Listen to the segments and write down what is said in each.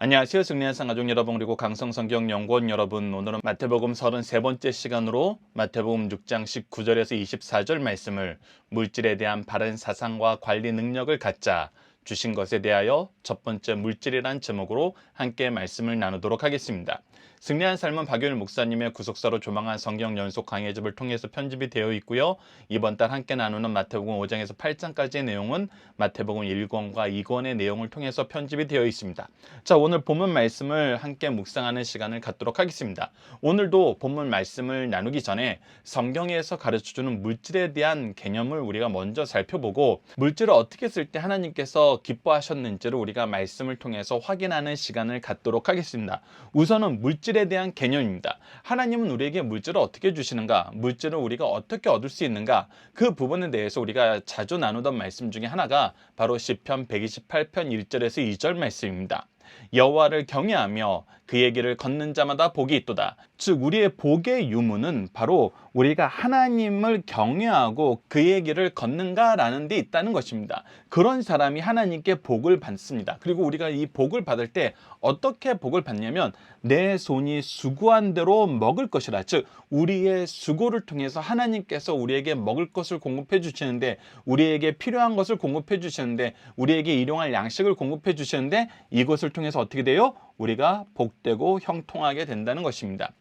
안녕하세요. 승리한상 가족 여러분 그리고 강성성경연구원 여러분, 오늘은 마태복음 33번째 시간으로 마태복음 6장 19절에서 24절 말씀을 물질에 대한 바른 사상과 관리 능력을 갖자 주신 것에 대하여 첫 번째 물질이란 제목으로 함께 말씀을 나누도록 하겠습니다. 승리한 삶은 박유일 목사님의 구속사로 조망한 성경 연속 강해집을 통해서 편집이 되어 있고요. 이번 달 함께 나누는 마태복음 5장에서 8장까지의 내용은 마태복음 1권과 2권의 내용을 통해서 편집이 되어 있습니다. 자, 오늘 본문 말씀을 함께 묵상하는 시간을 갖도록 하겠습니다. 오늘도 본문 말씀을 나누기 전에 성경에서 가르쳐주는 물질에 대한 개념을 우리가 먼저 살펴보고, 물질을 어떻게 쓸 때 하나님께서 기뻐하셨는지를 우리가 말씀을 통해서 확인하는 시간을 갖도록 하겠습니다. 우선은 물질에 대한 개념입니다. 하나님은 우리에게 물질을 어떻게 주시는가, 물질을 우리가 어떻게 얻을 수 있는가, 그 부분에 대해서 우리가 자주 나누던 말씀 중에 하나가 바로 시편 128편 1절에서 2절 말씀입니다. 여호와를 경외하며 그의 길을 걷는 자마다 복이 있도다. 즉, 우리의 복의 유무는 바로 우리가 하나님을 경외하고 그의 길을 걷는가라는 데 있다는 것입니다. 그런 사람이 하나님께 복을 받습니다. 그리고 우리가 이 복을 받을 때 어떻게 복을 받냐면, 내 손이 수고한 대로 먹을 것이라. 즉, 우리의 수고를 통해서 하나님께서 우리에게 먹을 것을 공급해 주시는데, 우리에게 필요한 것을 공급해 주시는데, 우리에게 일용할 양식을 공급해 주시는데, 이것을 통해서 어떻게 돼요? 우리가 복되고 형통하게 된다는 것입니다.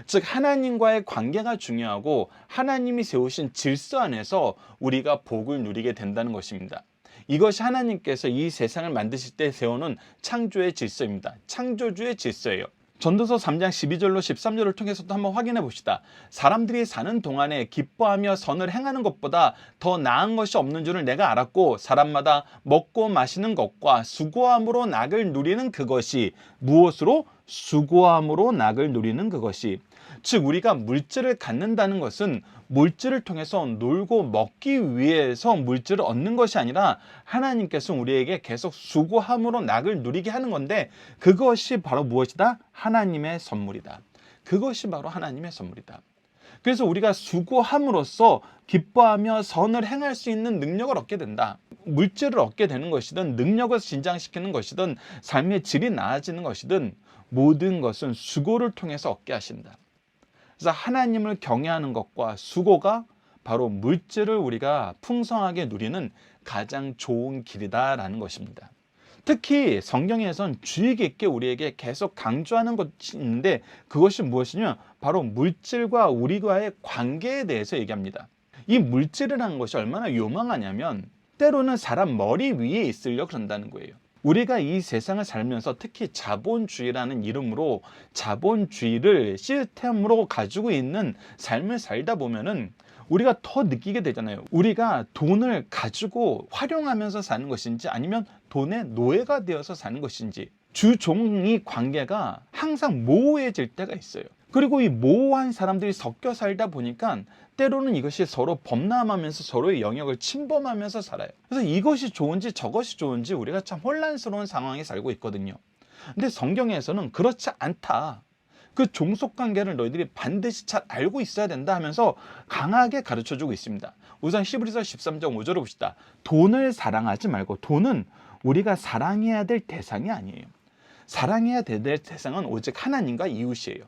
즉, 하나님과의 관계가 중요하고 하나님이 세우신 질서 안에서 우리가 복을 누리게 된다는 것입니다. 이것이 하나님께서 이 세상을 만드실 때 세우는 창조의 질서입니다. 창조주의 질서예요. 전도서 3장 12절로 13절을 통해서도 한번 확인해 봅시다. 사람들이 사는 동안에 기뻐하며 선을 행하는 것보다 더 나은 것이 없는 줄을 내가 알았고, 사람마다 먹고 마시는 것과 수고함으로 낙을 누리는 그것이, 무엇으로? 수고함으로 낙을 누리는 그것이. 즉, 우리가 물질을 갖는다는 것은 물질을 통해서 놀고 먹기 위해서 물질을 얻는 것이 아니라 하나님께서 우리에게 계속 수고함으로 낙을 누리게 하는 건데, 그것이 바로 무엇이다? 하나님의 선물이다. 그것이 바로 하나님의 선물이다. 그래서 우리가 수고함으로써 기뻐하며 선을 행할 수 있는 능력을 얻게 된다. 물질을 얻게 되는 것이든 능력을 신장시키는 것이든 삶의 질이 나아지는 것이든 모든 것은 수고를 통해서 얻게 하신다. 그래서 하나님을 경외하는 것과 수고가 바로 물질을 우리가 풍성하게 누리는 가장 좋은 길이다라는 것입니다. 특히 성경에선 주의 깊게 우리에게 계속 강조하는 것이 있는데, 그것이 무엇이냐? 바로 물질과 우리와의 관계에 대해서 얘기합니다. 이 물질이라는 것이 얼마나 요망하냐면, 때로는 사람 머리 위에 있으려 그런다는 거예요. 우리가 이 세상을 살면서 특히 자본주의라는 이름으로 자본주의를 시스템으로 가지고 있는 삶을 살다 보면은 우리가 더 느끼게 되잖아요. 우리가 돈을 가지고 활용하면서 사는 것인지, 아니면 돈의 노예가 되어서 사는 것인지, 주종이 관계가 항상 모호해질 때가 있어요. 그리고 이 모호한 사람들이 섞여 살다 보니까 때로는 이것이 서로 범람하면서 서로의 영역을 침범하면서 살아요. 그래서 이것이 좋은지 저것이 좋은지 우리가 참 혼란스러운 상황에 살고 있거든요. 근데 성경에서는 그렇지 않다. 그 종속관계를 너희들이 반드시 잘 알고 있어야 된다 하면서 강하게 가르쳐주고 있습니다. 우선 히브리서 13장 5절을 봅시다. 돈을 사랑하지 말고. 돈은 우리가 사랑해야 될 대상이 아니에요. 사랑해야 될 대상은 오직 하나님과 이웃이에요.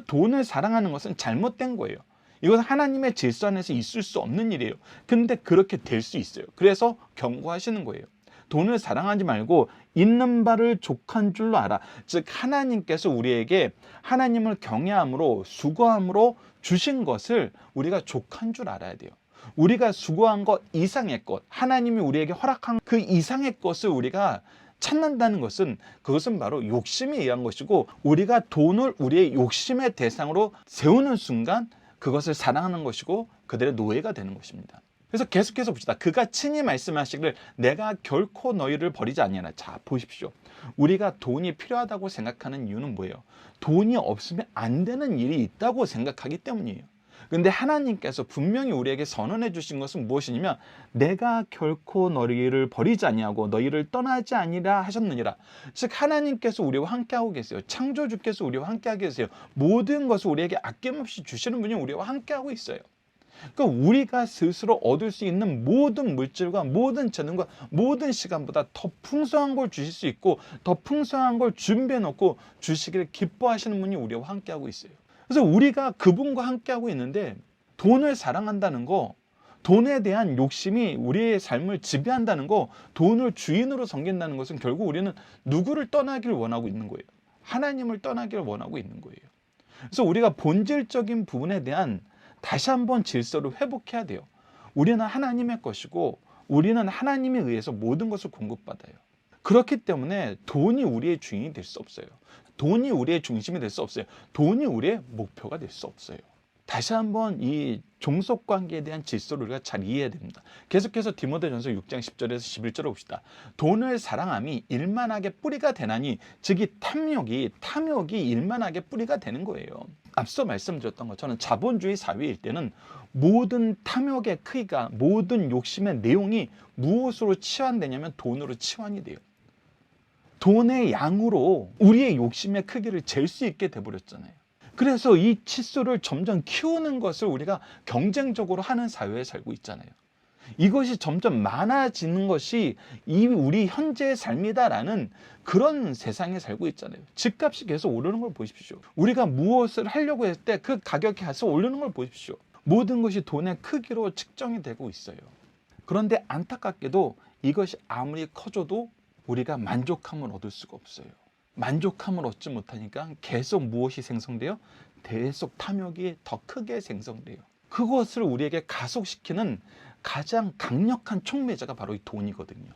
돈을 사랑하는 것은 잘못된 거예요. 이것은 하나님의 질서 안에서 있을 수 없는 일이에요. 근데 그렇게 될 수 있어요. 그래서 경고하시는 거예요. 돈을 사랑하지 말고 있는 바를 족한 줄로 알아. 즉, 하나님께서 우리에게 하나님을 경외함으로 수고함으로 주신 것을 우리가 족한 줄 알아야 돼요. 우리가 수고한 것 이상의 것, 하나님이 우리에게 허락한 그 이상의 것을 우리가 찾는다는 것은, 그것은 바로 욕심에 의한 것이고, 우리가 돈을 우리의 욕심의 대상으로 세우는 순간 그것을 사랑하는 것이고 그들의 노예가 되는 것입니다. 그래서 계속해서 봅시다. 그가 친히 말씀하시기를 내가 결코 너희를 버리지 아니하나. 자, 보십시오. 우리가 돈이 필요하다고 생각하는 이유는 뭐예요? 돈이 없으면 안 되는 일이 있다고 생각하기 때문이에요. 근데 하나님께서 분명히 우리에게 선언해 주신 것은 무엇이냐면, 내가 결코 너희를 버리지 아니하고 너희를 떠나지 아니라 하셨느니라. 즉, 하나님께서 우리와 함께하고 계세요. 창조주께서 우리와 함께하고 계세요. 모든 것을 우리에게 아낌없이 주시는 분이 우리와 함께하고 있어요. 그러니까 우리가 스스로 얻을 수 있는 모든 물질과 모든 재능과 모든 시간보다 더 풍성한 걸 주실 수 있고 더 풍성한 걸 준비해 놓고 주시기를 기뻐하시는 분이 우리와 함께하고 있어요. 그래서 우리가 그분과 함께하고 있는데 돈을 사랑한다는 거, 돈에 대한 욕심이 우리의 삶을 지배한다는 거, 돈을 주인으로 섬긴다는 것은 결국 우리는 누구를 떠나기를 원하고 있는 거예요. 하나님을 떠나기를 원하고 있는 거예요. 그래서 우리가 본질적인 부분에 대한 다시 한번 질서를 회복해야 돼요. 우리는 하나님의 것이고 우리는 하나님에 의해서 모든 것을 공급받아요. 그렇기 때문에 돈이 우리의 주인이 될 수 없어요. 돈이 우리의 중심이 될 수 없어요. 돈이 우리의 목표가 될 수 없어요. 다시 한번 이 종속관계에 대한 질서를 우리가 잘 이해해야 됩니다. 계속해서 디모데전서 6장 10절에서 11절을 봅시다. 돈을 사랑함이 일만하게 뿌리가 되나니, 즉 이 탐욕이 일만하게 뿌리가 되는 거예요. 앞서 말씀드렸던 것처럼 자본주의 사회일 때는 모든 탐욕의 크기가, 모든 욕심의 내용이 무엇으로 치환되냐면 돈으로 치환이 돼요. 돈의 양으로 우리의 욕심의 크기를 잴 수 있게 돼버렸잖아요. 그래서 이 치수를 점점 키우는 것을 우리가 경쟁적으로 하는 사회에 살고 있잖아요. 이것이 점점 많아지는 것이 이 우리 현재의 삶이다라는 그런 세상에 살고 있잖아요. 집값이 계속 오르는 걸 보십시오. 우리가 무엇을 하려고 했을 때 그 가격이 계속 오르는 걸 보십시오. 모든 것이 돈의 크기로 측정이 되고 있어요. 그런데 안타깝게도 이것이 아무리 커져도 우리가 만족함을 얻을 수가 없어요. 만족함을 얻지 못하니까 계속 무엇이 생성돼요? 계속 탐욕이 더 크게 생성돼요. 그것을 우리에게 가속시키는 가장 강력한 촉매자가 바로 이 돈이거든요.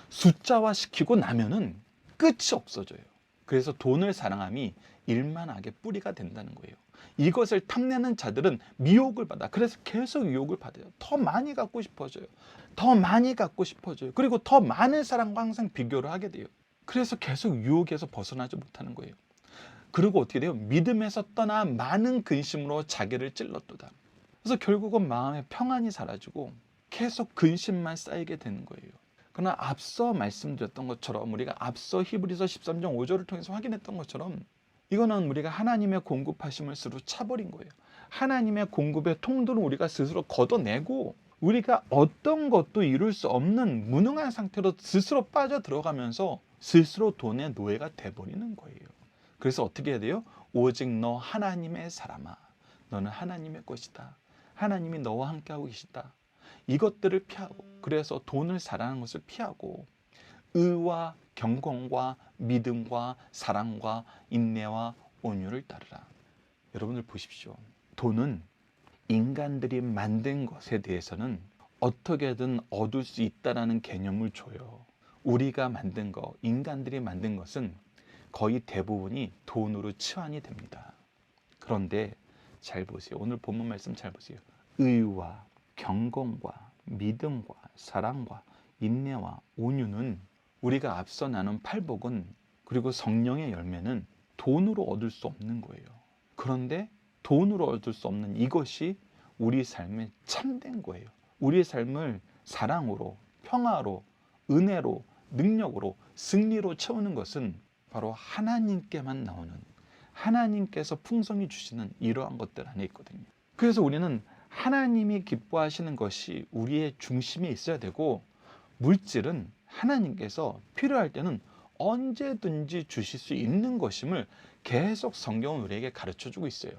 숫자화 시키고 나면은 끝이 없어져요. 그래서 돈을 사랑함이 일만하게 뿌리가 된다는 거예요. 이것을 탐내는 자들은 미혹을 받아. 그래서 계속 유혹을 받아요. 더 많이 갖고 싶어져요. 더 많이 갖고 싶어져요. 그리고 더 많은 사람과 항상 비교를 하게 돼요. 그래서 계속 유혹에서 벗어나지 못하는 거예요. 그리고 어떻게 돼요? 믿음에서 떠나 많은 근심으로 자기를 찔렀도다. 그래서 결국은 마음의 평안이 사라지고 계속 근심만 쌓이게 되는 거예요. 그러나 앞서 말씀드렸던 것처럼, 우리가 앞서 히브리서 13장 5절을 통해서 확인했던 것처럼, 이거는 우리가 하나님의 공급하심을 스스로 차버린 거예요. 하나님의 공급의 통로를 우리가 스스로 걷어내고 우리가 어떤 것도 이룰 수 없는 무능한 상태로 스스로 빠져 들어가면서 스스로 돈의 노예가 돼버리는 거예요. 그래서 어떻게 해야 돼요? 오직 너 하나님의 사람아, 너는 하나님의 것이다. 하나님이 너와 함께하고 계시다. 이것들을 피하고, 그래서 돈을 사랑하는 것을 피하고 의와 경건과 믿음과 사랑과 인내와 온유를 따르라. 여러분들 보십시오. 돈은 인간들이 만든 것에 대해서는 어떻게든 얻을 수 있다는 개념을 줘요. 우리가 만든 것, 인간들이 만든 것은 거의 대부분이 돈으로 치환이 됩니다. 그런데 잘 보세요. 오늘 본문 말씀 잘 보세요. 의와 경건과 믿음과 사랑과 인내와 온유는, 우리가 앞서 나눈 팔복은, 그리고 성령의 열매는 돈으로 얻을 수 없는 거예요. 그런데 돈으로 얻을 수 없는 이것이 우리 삶의 참된 거예요. 우리의 삶을 사랑으로, 평화로, 은혜로, 능력으로, 승리로 채우는 것은 바로 하나님께만 나오는, 하나님께서 풍성히 주시는 이러한 것들 안에 있거든요. 그래서 우리는 하나님이 기뻐하시는 것이 우리의 중심에 있어야 되고, 물질은 하나님께서 필요할 때는 언제든지 주실 수 있는 것임을 계속 성경은 우리에게 가르쳐주고 있어요.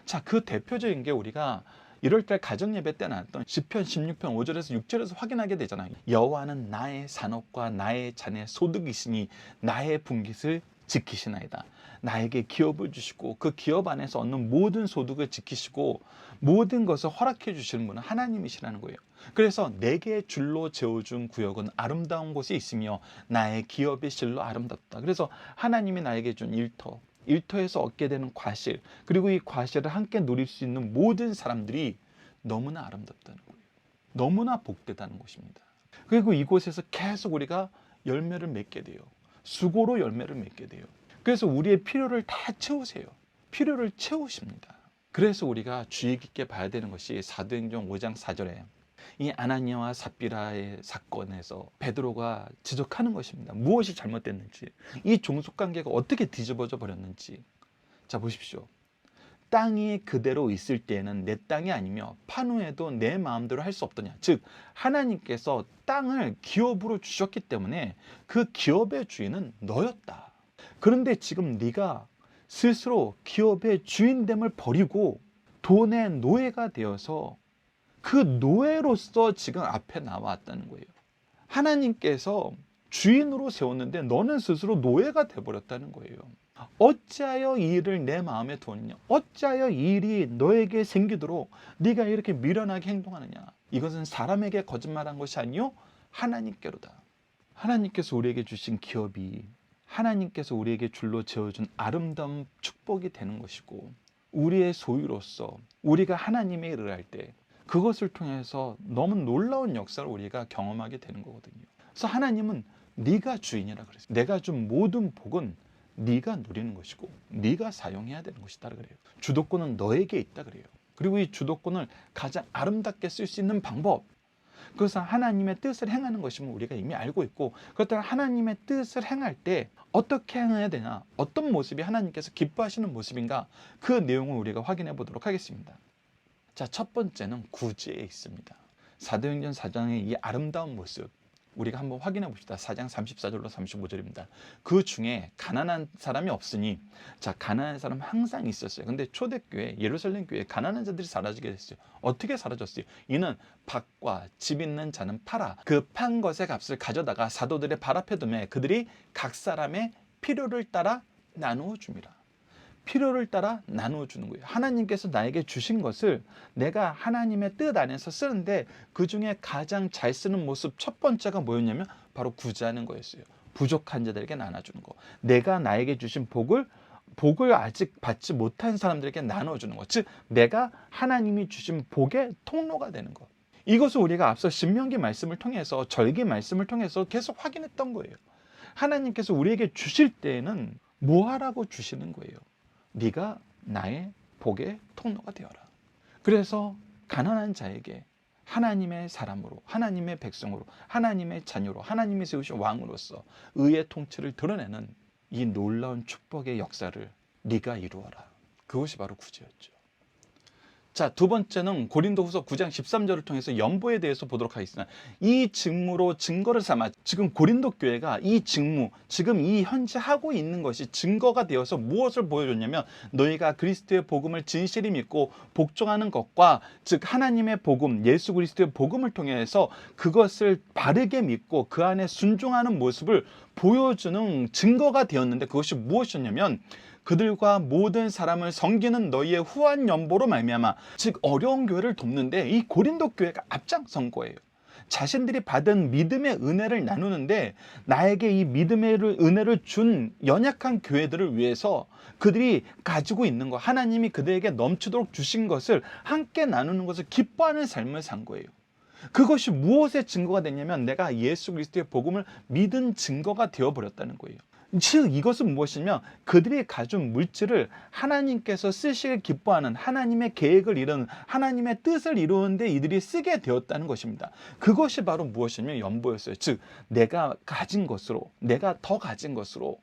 자, 그 대표적인 게 우리가 1월달 가정예배 때 나왔던 시편 16편 5절에서 6절에서 확인하게 되잖아요. 여호와는 나의 산업과 나의 자녀의 소득이시니 나의 분깃을 지키시나이다. 나에게 기업을 주시고 그 기업 안에서 얻는 모든 소득을 지키시고 모든 것을 허락해 주시는 분은 하나님이시라는 거예요. 그래서 내게 줄로 재워준 구역은 아름다운 곳에 있으며 나의 기업의 실로 아름답다. 그래서 하나님이 나에게 준 일터에서 얻게 되는 과실, 그리고 이 과실을 함께 누릴 수 있는 모든 사람들이 너무나 아름답다는 거예요. 너무나 복되다는 것입니다. 그리고 이곳에서 계속 우리가 열매를 맺게 돼요. 수고로 열매를 맺게 돼요. 그래서 우리의 필요를 다 채우세요. 필요를 채우십니다. 그래서 우리가 주의 깊게 봐야 되는 것이 사도행전 5장 4절에 이 아나니아와 삽비라의 사건에서 베드로가 지적하는 것입니다. 무엇이 잘못됐는지, 이 종속관계가 어떻게 뒤집어져 버렸는지. 자, 보십시오. 땅이 그대로 있을 때에는 내 땅이 아니며 판후에도 내 마음대로 할 수 없더냐. 즉 하나님께서 땅을 기업으로 주셨기 때문에 그 기업의 주인은 너였다. 그런데 지금 네가 스스로 기업의 주인됨을 버리고 돈의 노예가 되어서 그 노예로서 지금 앞에 나왔다는 거예요. 하나님께서 주인으로 세웠는데 너는 스스로 노예가 되어버렸다는 거예요. 어찌하여 이 일을 내 마음에 두었느냐? 어찌하여 이 일이 너에게 생기도록 네가 이렇게 미련하게 행동하느냐? 이것은 사람에게 거짓말한 것이 아니요 하나님께로다. 하나님께서 우리에게 주신 기업이 하나님께서 우리에게 줄로 지어준 아름다운 축복이 되는 것이고 우리의 소유로서 우리가 하나님의 일을 할 때 그것을 통해서 너무 놀라운 역사를 우리가 경험하게 되는 거거든요. 그래서 하나님은 네가 주인이라 그랬어요. 내가 준 모든 복은 네가 누리는 것이고 네가 사용해야 되는 것이다 그래요. 주도권은 너에게 있다 그래요. 그리고 이 주도권을 가장 아름답게 쓸 수 있는 방법, 그것은 하나님의 뜻을 행하는 것임을 우리가 이미 알고 있고, 그렇다면 하나님의 뜻을 행할 때 어떻게 행해야 되냐, 어떤 모습이 하나님께서 기뻐하시는 모습인가, 그 내용을 우리가 확인해 보도록 하겠습니다. 자, 첫 번째는 구제에 있습니다. 사도행전 4장의 이 아름다운 모습 우리가 한번 확인해 봅시다. 4장 34절로 35절입니다. 그 중에 가난한 사람이 없으니, 자, 가난한 사람 항상 있었어요. 근데 초대교회, 예루살렘 교회에 가난한 자들이 사라지게 됐어요. 어떻게 사라졌어요? 이는 밭과 집 있는 자는 팔아 그 판 것의 값을 가져다가 사도들의 발 앞에 두매 그들이 각 사람의 필요를 따라 나누어 줍니다. 필요를 따라 나누어 주는 거예요. 하나님께서 나에게 주신 것을 내가 하나님의 뜻 안에서 쓰는데 그 중에 가장 잘 쓰는 모습 첫 번째가 뭐였냐면 바로 구제하는 거였어요. 부족한 자들에게 나눠주는 거. 내가 나에게 주신 복을 아직 받지 못한 사람들에게 나눠주는 것. 즉 내가 하나님이 주신 복의 통로가 되는 것. 이것을 우리가 앞서 신명기 말씀을 통해서, 절기 말씀을 통해서 계속 확인했던 거예요. 하나님께서 우리에게 주실 때에는 뭐 하라고 주시는 거예요? 네가 나의 복의 통로가 되어라. 그래서 가난한 자에게 하나님의 사람으로, 하나님의 백성으로, 하나님의 자녀로, 하나님이 세우신 왕으로서 의의 통치를 드러내는 이 놀라운 축복의 역사를 네가 이루어라. 그것이 바로 구제였죠. 자, 두 번째는 고린도후서 9장 13절을 통해서 연보에 대해서 보도록 하겠습니다. 이 직무로 증거를 삼아, 지금 고린도 교회가 이 직무, 지금 이 현재 하고 있는 것이 증거가 되어서 무엇을 보여줬냐면 너희가 그리스도의 복음을 진실히 믿고 복종하는 것과, 즉 하나님의 복음, 예수 그리스도의 복음을 통해서 그것을 바르게 믿고 그 안에 순종하는 모습을 보여주는 증거가 되었는데, 그것이 무엇이었냐면 그들과 모든 사람을 섬기는 너희의 후한 연보로 말미암아, 즉 어려운 교회를 돕는데 이 고린도 교회가 앞장선 거예요. 자신들이 받은 믿음의 은혜를 나누는데 나에게 이 믿음의 은혜를 준 연약한 교회들을 위해서 그들이 가지고 있는 것, 하나님이 그들에게 넘치도록 주신 것을 함께 나누는 것을 기뻐하는 삶을 산 거예요. 그것이 무엇의 증거가 됐냐면 내가 예수 그리스도의 복음을 믿은 증거가 되어버렸다는 거예요. 즉 이것은 무엇이냐면 그들이 가진 물질을 하나님께서 쓰시길 기뻐하는 하나님의 계획을 이루는, 하나님의 뜻을 이루는데 이들이 쓰게 되었다는 것입니다. 그것이 바로 무엇이냐면 연보였어요. 즉 내가 가진 것으로, 내가 더 가진 것으로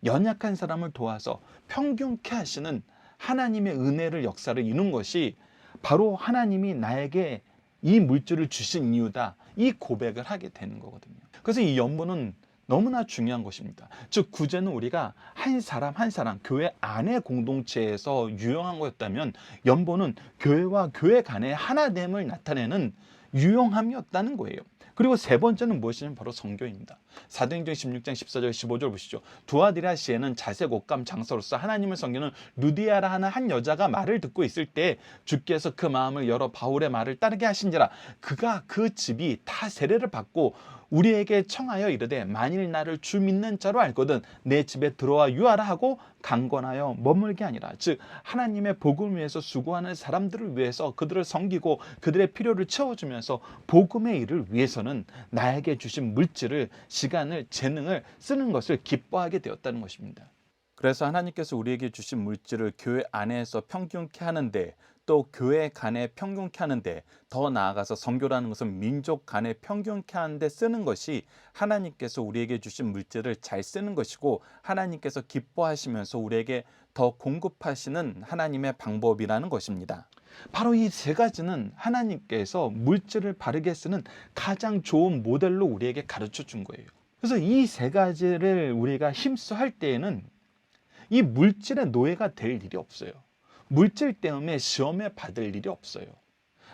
연약한 사람을 도와서 평균케 하시는 하나님의 은혜를, 역사를 이룬 것이 바로 하나님이 나에게 이 물질을 주신 이유다, 이 고백을 하게 되는 거거든요. 그래서 이 연보는 너무나 중요한 것입니다. 즉 구제는 우리가 한 사람 한 사람 교회 안의 공동체에서 유용한 거였다면, 연보는 교회와 교회 간의 하나됨을 나타내는 유용함이었다는 거예요. 그리고 세 번째는 무엇이냐면 바로 선교입니다. 사도행전 16장 14절 15절 보시죠. 두아디라 시에는 자색 옷감 장사로서 하나님을 섬기는 루디아라 하는 한 여자가 말을 듣고 있을 때 주께서 그 마음을 열어 바울의 말을 따르게 하신지라. 그가 그 집이 다 세례를 받고 우리에게 청하여 이르되 만일 나를 주 믿는 자로 알거든 내 집에 들어와 유하라 하고 강권하여 머물게 아니라. 즉 하나님의 복음을 위해서 수고하는 사람들을 위해서 그들을 섬기고 그들의 필요를 채워주면서 복음의 일을 위해서는 나에게 주신 물질을, 시간을, 재능을 쓰는 것을 기뻐하게 되었다는 것입니다. 그래서 하나님께서 우리에게 주신 물질을 교회 안에서 평균케 하는데, 또 교회 간에 평균케 하는데, 더 나아가서 선교라는 것은 민족 간에 평균케 하는데 쓰는 것이 하나님께서 우리에게 주신 물질을 잘 쓰는 것이고, 하나님께서 기뻐하시면서 우리에게 더 공급하시는 하나님의 방법이라는 것입니다. 바로 이 세 가지는 하나님께서 물질을 바르게 쓰는 가장 좋은 모델로 우리에게 가르쳐 준 거예요. 그래서 이 세 가지를 우리가 힘써 할 때에는 이 물질의 노예가 될 일이 없어요. 물질 때문에 시험에 받을 일이 없어요.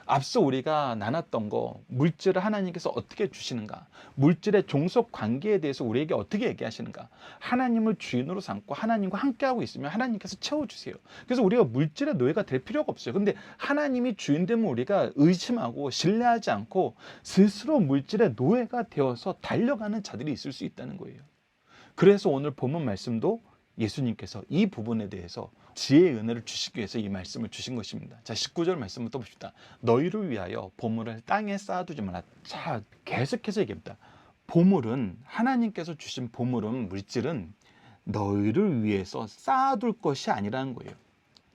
앞서 우리가 나눴던 거, 물질을 하나님께서 어떻게 주시는가, 물질의 종속 관계에 대해서 우리에게 어떻게 얘기하시는가, 하나님을 주인으로 삼고 하나님과 함께하고 있으면 하나님께서 채워주세요. 그래서 우리가 물질의 노예가 될 필요가 없어요. 근데 하나님이 주인 되면 우리가 의심하고 신뢰하지 않고 스스로 물질의 노예가 되어서 달려가는 자들이 있을 수 있다는 거예요. 그래서 오늘 본문 말씀도 예수님께서 이 부분에 대해서 지혜의 은혜를 주시기 위해서 이 말씀을 주신 것입니다. 자, 19절 말씀부터 봅시다. 너희를 위하여 보물을 땅에 쌓아두지 마라. 자, 계속해서 얘기합니다. 보물은, 하나님께서 주신 보물은, 물질은 너희를 위해서 쌓아둘 것이 아니라는 거예요.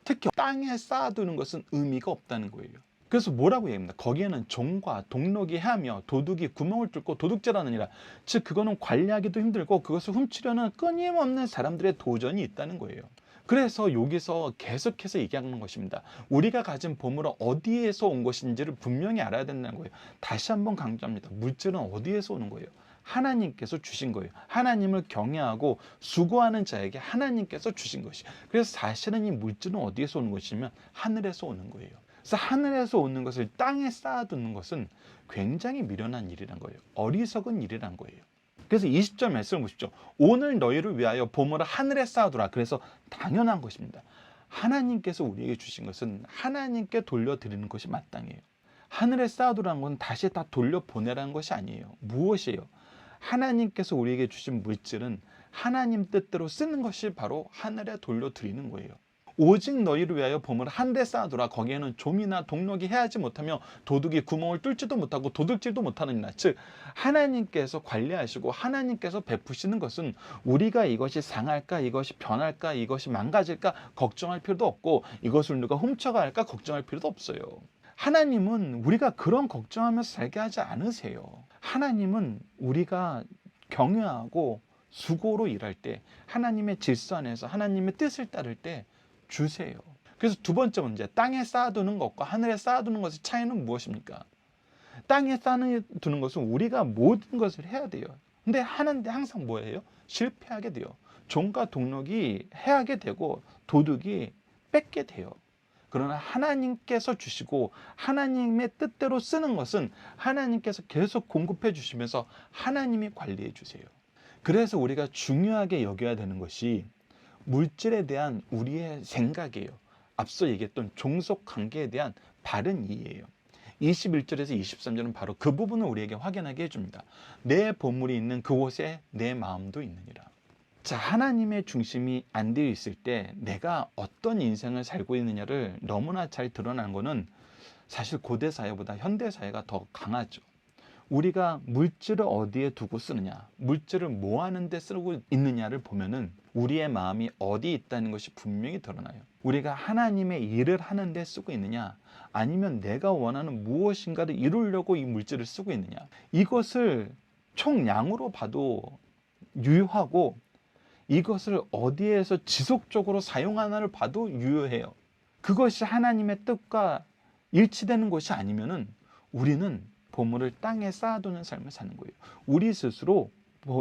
특히 땅에 쌓아두는 것은 의미가 없다는 거예요. 그래서 뭐라고 얘기합니다. 거기에는 종과 동록이 헤하며 도둑이 구멍을 뚫고 도둑질하느니라. 즉 그거는 관리하기도 힘들고 그것을 훔치려는 끊임없는 사람들의 도전이 있다는 거예요. 그래서 여기서 계속해서 얘기하는 것입니다. 우리가 가진 보물은 어디에서 온 것인지를 분명히 알아야 된다는 거예요. 다시 한번 강조합니다. 물질은 어디에서 오는 거예요? 하나님께서 주신 거예요. 하나님을 경외하고 수고하는 자에게 하나님께서 주신 것이. 그래서 사실은 이 물질은 어디에서 오는 것이냐면 하늘에서 오는 거예요. 그래서 하늘에서 오는 것을 땅에 쌓아두는 것은 굉장히 미련한 일이란 거예요. 어리석은 일이란 거예요. 그래서 20절 말씀을 보십시오. 오늘 너희를 위하여 보물을 하늘에 쌓아두라. 그래서 당연한 것입니다. 하나님께서 우리에게 주신 것은 하나님께 돌려드리는 것이 마땅해요. 하늘에 쌓아두라는 건 다시 다 돌려보내라는 것이 아니에요. 무엇이에요? 하나님께서 우리에게 주신 물질은 하나님 뜻대로 쓰는 것이 바로 하늘에 돌려드리는 거예요. 오직 너희를 위하여 보물을 한데 쌓아두라. 거기에는 좀이나 동록이 해하지 못하며 도둑이 구멍을 뚫지도 못하고 도둑질도 못하느니라. 즉 하나님께서 관리하시고 하나님께서 베푸시는 것은 우리가 이것이 상할까, 이것이 변할까, 이것이 망가질까 걱정할 필요도 없고, 이것을 누가 훔쳐갈까 걱정할 필요도 없어요. 하나님은 우리가 그런 걱정하면서 살게 하지 않으세요. 하나님은 우리가 경외하고 수고로 일할 때, 하나님의 질서 안에서 하나님의 뜻을 따를 때 주세요. 그래서 두 번째 문제, 땅에 쌓아두는 것과 하늘에 쌓아두는 것의 차이는 무엇입니까? 땅에 쌓아두는 것은 우리가 모든 것을 해야 돼요. 근데 하는데 항상 뭐예요? 실패하게 돼요. 종과 동록이 해하게 되고 도둑이 뺏게 돼요. 그러나 하나님께서 주시고 하나님의 뜻대로 쓰는 것은 하나님께서 계속 공급해 주시면서 하나님이 관리해 주세요. 그래서 우리가 중요하게 여겨야 되는 것이 물질에 대한 우리의 생각이에요. 앞서 얘기했던 종속 관계에 대한 바른 이해예요. 21절에서 23절은 바로 그 부분을 우리에게 확인하게 해줍니다. 내 보물이 있는 그곳에 내 마음도 있느니라. 자, 하나님의 중심이 안 되어 있을 때 내가 어떤 인생을 살고 있느냐를 너무나 잘 드러나는 것은 사실 고대 사회보다 현대 사회가 더 강하죠. 우리가 물질을 어디에 두고 쓰느냐, 물질을 뭐 하는데 쓰고 있느냐를 보면은 우리의 마음이 어디 있다는 것이 분명히 드러나요. 우리가 하나님의 일을 하는데 쓰고 있느냐, 아니면 내가 원하는 무엇인가를 이루려고 이 물질을 쓰고 있느냐, 이것을 총량으로 봐도 유효하고, 이것을 어디에서 지속적으로 사용하나를 봐도 유효해요. 그것이 하나님의 뜻과 일치되는 것이 아니면은 우리는 보물을 땅에 쌓아두는 삶을 사는 거예요. 우리 스스로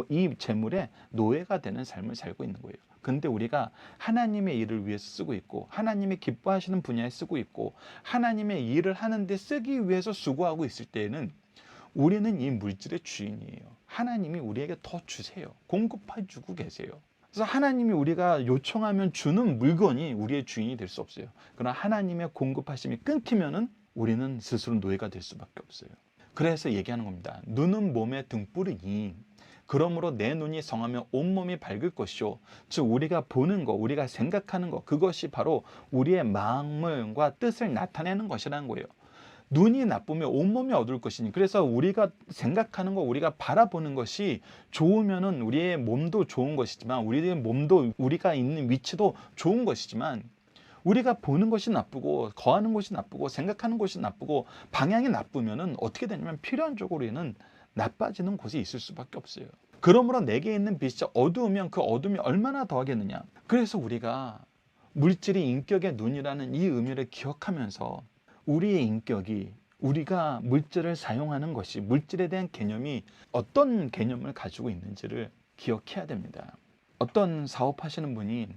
이 재물에 노예가 되는 삶을 살고 있는 거예요. 근데 우리가 하나님의 일을 위해서 쓰고 있고, 하나님이 기뻐하시는 분야에 쓰고 있고, 하나님의 일을 하는데 쓰기 위해서 수고하고 있을 때에는 우리는 이 물질의 주인이에요. 하나님이 우리에게 더 주세요. 공급해 주고 계세요. 그래서 하나님이 우리가 요청하면 주는 물건이 우리의 주인이 될 수 없어요. 그러나 하나님의 공급하심이 끊기면은 우리는 스스로 노예가 될 수밖에 없어요. 그래서 얘기하는 겁니다. 눈은 몸의 등불이니 그러므로 내 눈이 성하면 온몸이 밝을 것이요. 즉 우리가 보는 것, 우리가 생각하는 것, 그것이 바로 우리의 마음과 뜻을 나타내는 것이라는 거예요. 눈이 나쁘면 온몸이 어두울 것이니, 그래서 우리가 생각하는 거, 우리가 바라보는 것이 좋으면은 우리의 몸도 좋은 것이지만, 우리의 몸도, 우리가 있는 위치도 좋은 것이지만, 우리가 보는 것이 나쁘고 거하는 것이 나쁘고 생각하는 것이 나쁘고 방향이 나쁘면은 어떻게 되냐면 필연적으로는 나빠지는 곳이 있을 수밖에 없어요. 그러므로 내게 있는 빛이 어두우면 그 어둠이 얼마나 더하겠느냐. 그래서 우리가 물질이 인격의 눈이라는 이 의미를 기억하면서 우리의 인격이, 우리가 물질을 사용하는 것이, 물질에 대한 개념이 어떤 개념을 가지고 있는지를 기억해야 됩니다. 어떤 사업하시는 분이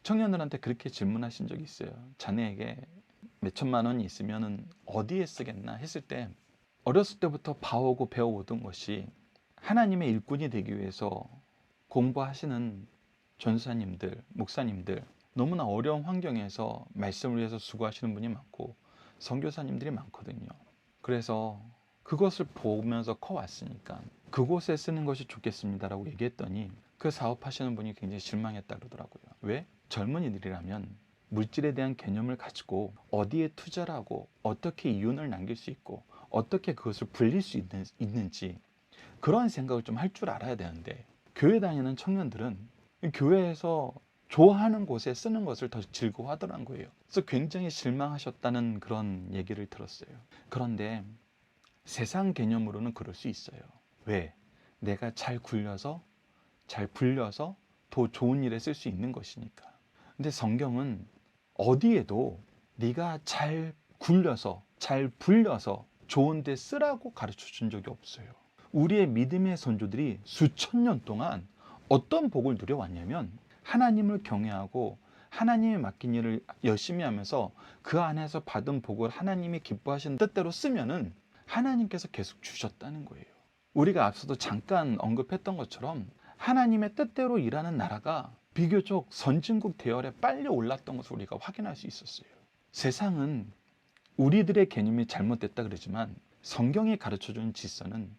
청년들한테 그렇게 질문하신 적이 있어요. 자네에게 몇 천만 원이 있으면 어디에 쓰겠나 했을 때, 어렸을 때부터 봐오고 배워오던 것이 하나님의 일꾼이 되기 위해서 공부하시는 전사님들, 목사님들, 너무나 어려운 환경에서 말씀을 위해서 수고하시는 분이 많고 선교사님들이 많거든요. 그래서 그것을 보면서 커왔으니까 그곳에 쓰는 것이 좋겠습니다라고 얘기했더니 그 사업하시는 분이 굉장히 실망했다 그러더라고요. 왜? 젊은이들이라면 물질에 대한 개념을 가지고 어디에 투자를 하고 어떻게 이윤을 남길 수 있고 어떻게 그것을 불릴 수 있는지 그런 생각을 좀 할 줄 알아야 되는데, 교회 다니는 청년들은 교회에서 좋아하는 곳에 쓰는 것을 더 즐거워하더란 거예요. 그래서 굉장히 실망하셨다는 그런 얘기를 들었어요. 그런데 세상 개념으로는 그럴 수 있어요. 왜? 내가 잘 굴려서 잘 불려서 더 좋은 일에 쓸 수 있는 것이니까. 근데 성경은 어디에도 네가 잘 굴려서 잘 불려서 좋은 데 쓰라고 가르쳐 준 적이 없어요. 우리의 믿음의 선조들이 수천 년 동안 어떤 복을 누려왔냐면 하나님을 경외하고 하나님이 맡긴 일을 열심히 하면서 그 안에서 받은 복을 하나님이 기뻐하시는 뜻대로 쓰면은 하나님께서 계속 주셨다는 거예요. 우리가 앞서도 잠깐 언급했던 것처럼 하나님의 뜻대로 일하는 나라가 비교적 선진국 대열에 빨리 올랐던 것을 우리가 확인할 수 있었어요. 세상은 우리들의 개념이 잘못됐다 그러지만 성경이 가르쳐주는 질서는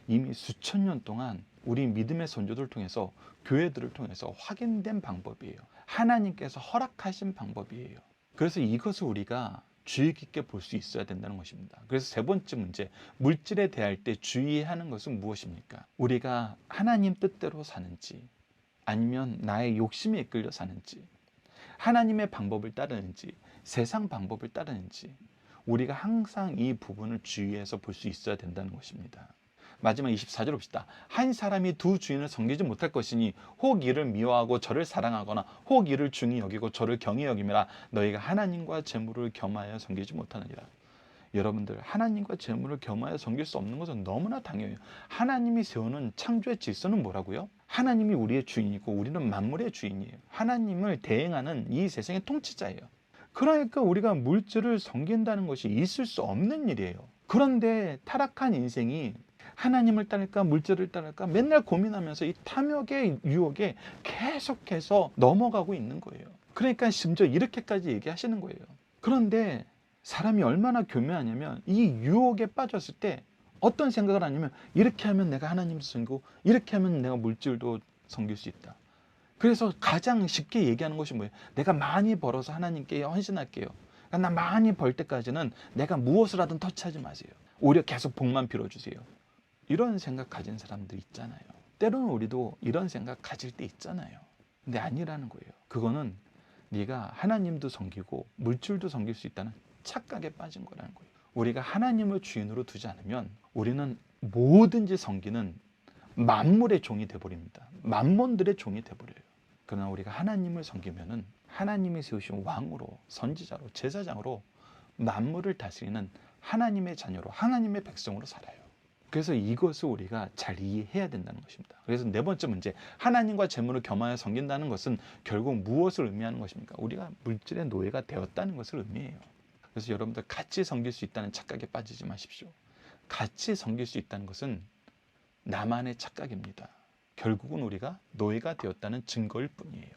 이미 수천 년 동안 우리 믿음의 선조들을 통해서, 교회들을 통해서 확인된 방법이에요. 하나님께서 허락하신 방법이에요. 그래서 이것을 우리가 주의 깊게 볼 수 있어야 된다는 것입니다. 그래서 세 번째 문제, 물질에 대할 때 주의해야 하는 것은 무엇입니까? 우리가 하나님 뜻대로 사는지 아니면 나의 욕심에 이끌려 사는지, 하나님의 방법을 따르는지 세상 방법을 따르는지, 우리가 항상 이 부분을 주의해서 볼 수 있어야 된다는 것입니다. 마지막 24절 봅시다. 한 사람이 두 주인을 섬기지 못할 것이니 혹 이를 미워하고 저를 사랑하거나 혹 이를 중히 여기고 저를 경히 여김이라. 너희가 하나님과 재물을 겸하여 섬기지 못하느니라. 여러분들, 하나님과 재물을 겸하여 섬길 수 없는 것은 너무나 당연해요. 하나님이 세우는 창조의 질서는 뭐라고요? 하나님이 우리의 주인이고 우리는 만물의 주인이에요. 하나님을 대행하는 이 세상의 통치자예요. 그러니까 우리가 물질을 섬긴다는 것이 있을 수 없는 일이에요. 그런데 타락한 인생이 하나님을 따를까 물질을 따를까 맨날 고민하면서 이 탐욕의 유혹에 계속해서 넘어가고 있는 거예요. 그러니까 심지어 이렇게까지 얘기하시는 거예요. 그런데 사람이 얼마나 교묘하냐면 이 유혹에 빠졌을 때 어떤 생각을 하냐면 이렇게 하면 내가 하나님도 섬기고 이렇게 하면 내가 물질도 섬길 수 있다. 그래서 가장 쉽게 얘기하는 것이 뭐예요? 내가 많이 벌어서 하나님께 헌신할게요. 그러니까 나 많이 벌 때까지는 내가 무엇을 하든 터치하지 마세요. 오히려 계속 복만 빌어주세요. 이런 생각 가진 사람들 있잖아요. 때로는 우리도 이런 생각 가질 때 있잖아요. 근데 아니라는 거예요. 그거는 네가 하나님도 섬기고 물질도 섬길 수 있다는 착각에 빠진 거라는 거예요. 우리가 하나님을 주인으로 두지 않으면 우리는 뭐든지 섬기는 만물의 종이 돼버립니다. 만몬들의 종이 돼버려요. 그러나 우리가 하나님을 섬기면은 하나님이 세우신 왕으로, 선지자로, 제사장으로 만물을 다스리는 하나님의 자녀로, 하나님의 백성으로 살아요. 그래서 이것을 우리가 잘 이해해야 된다는 것입니다. 그래서 네 번째 문제, 하나님과 재물을 겸하여 섬긴다는 것은 결국 무엇을 의미하는 것입니까? 우리가 물질의 노예가 되었다는 것을 의미해요. 그래서 여러분들 같이 섬길 수 있다는 착각에 빠지지 마십시오. 같이 섬길 수 있다는 것은 나만의 착각입니다. 결국은 우리가 노예가 되었다는 증거일 뿐이에요.